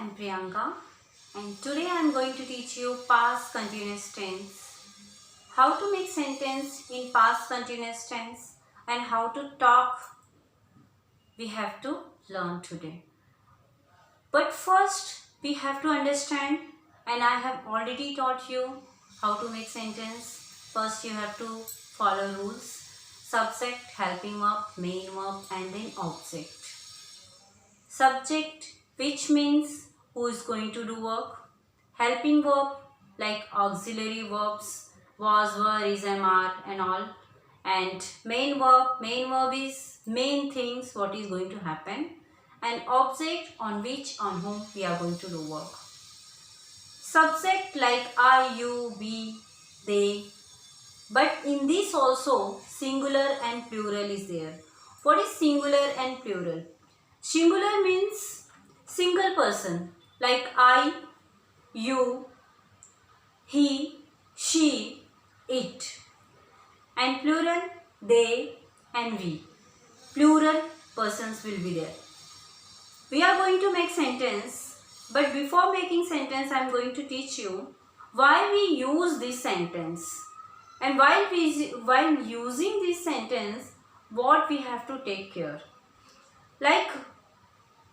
am Priyanka and today I am going to teach you past continuous tense. How to make sentence in past continuous tense and how to talk we have to learn today. But first we have to understand, and I have already taught you how to make sentence. First you have to follow rules. Subject, helping verb, main verb and then object. Subject, which means who is going to do work. Helping verb like auxiliary verbs was, were, is, am, are and all. And main verb is main things what is going to happen. And object on which, on whom we are going to do work. Subject like I, you, we, they. But in this also singular and plural is there. What is singular and plural? Singular means single person like I, you, he, she, it. And plural, they and we. Plural persons will be there. We are going to make sentence, but before making sentence I am going to teach you why we use this sentence. And while using this sentence, what we have to take care. Like,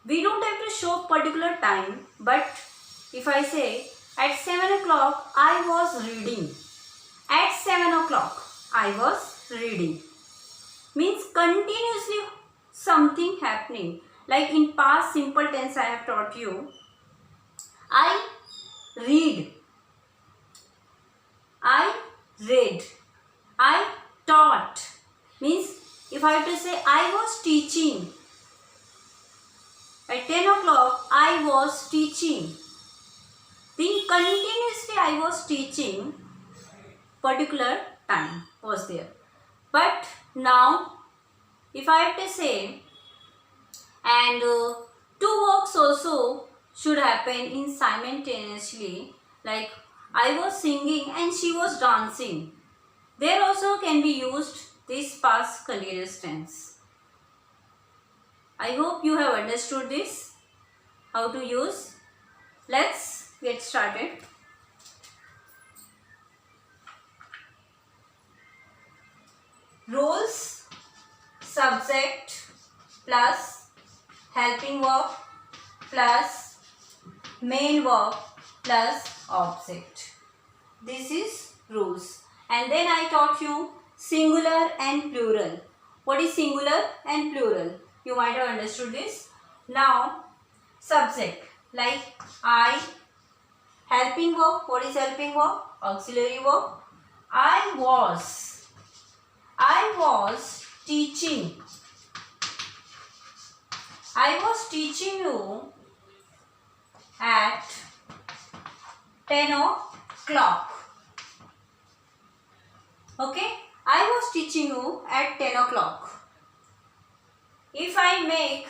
we don't have to show particular time, but if I say at 7 o'clock I was reading. At 7 o'clock I was reading. Means continuously something happening. Like in past simple tense I have taught you. I read. I read. I taught. Means if I have to say I was teaching. At 10 o'clock I was teaching. Then continuously I was teaching. Particular time was there. But now if I have to say, and two works also should happen in simultaneously, like I was singing and she was dancing. There also can be used this past continuous tense. I hope you have understood this, how to use. Let's get started. Roles, subject plus helping verb plus main verb plus object. This is rules. And then I taught you singular and plural. What is singular and plural? You might have understood this. Now, subject like I. Helping verb. What is helping verb? Auxiliary verb. I was teaching. I was teaching you at 10 o'clock. Okay? I was teaching you at 10 o'clock. If I make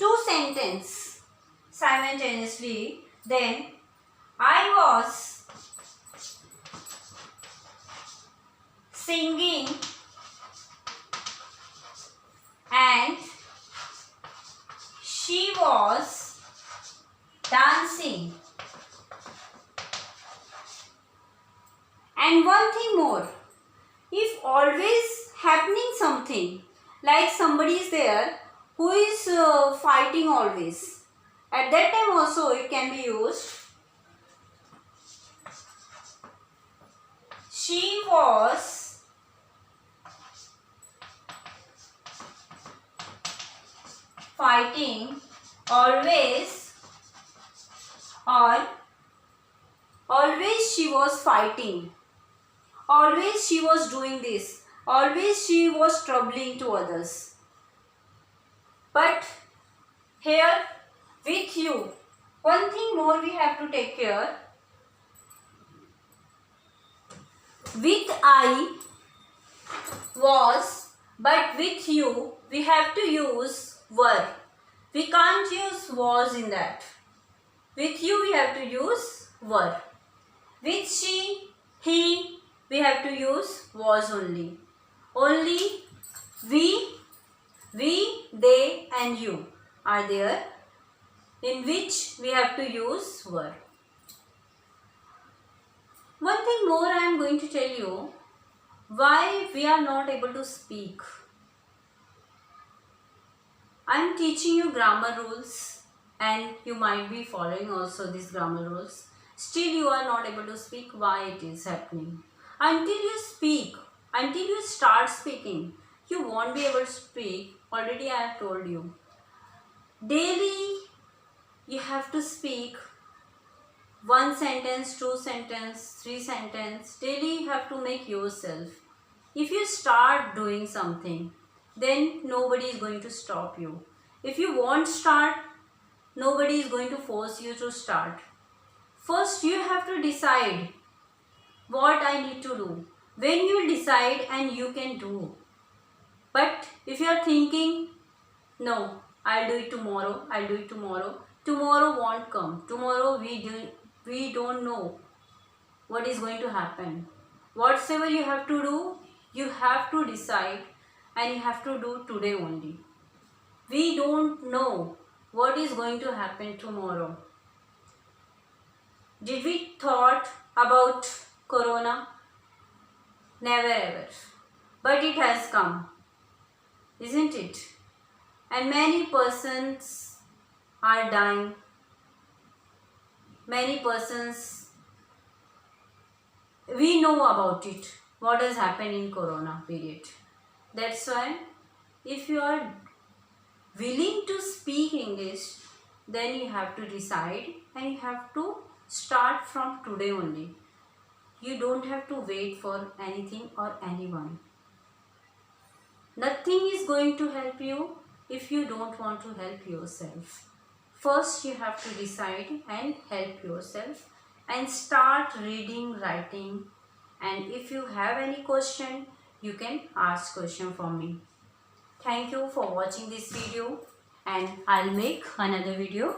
two sentences simultaneously, then I was singing and she was dancing. And one thing more, if always happening something, like somebody is there who is fighting always, at that time also it can be used. She was fighting always, or always she was fighting. Always she was doing this. Always she was troubling to others. But here with you, one thing more we have to take care. With I was, but with you we have to use were. We can't use was in that. With you we have to use were. With she, he, we have to use was only. Only we, they and you are there in which we have to use were. One thing more I am going to tell you, why we are not able to speak. I am teaching you grammar rules and you might be following also these grammar rules. Still you are not able to speak. Why it is happening? Until you speak, until you start speaking, you won't be able to speak. Already I have told you. Daily you have to speak one sentence, two sentence, three sentence. Daily you have to make yourself. If you start doing something, then nobody is going to stop you. If you won't start, nobody is going to force you to start. First you have to decide what I need to do. When you decide and you can do. But if you are thinking, no, I'll do it tomorrow, I'll do it tomorrow. Tomorrow won't come. Tomorrow we don't know what is going to happen. Whatever you have to do, you have to decide and you have to do today only. We don't know what is going to happen tomorrow. Did we thought about Corona? Never ever. But it has come, isn't it? And many persons are dying. Many persons, we know about it, what has happened in Corona period. That's why if you are willing to speak English, then you have to decide and you have to start from today only. You don't have to wait for anything or anyone. Nothing is going to help you if you don't want to help yourself. First you have to decide and help yourself and start reading, writing, and if you have any question, you can ask question from me. Thank you for watching this video and I'll make another video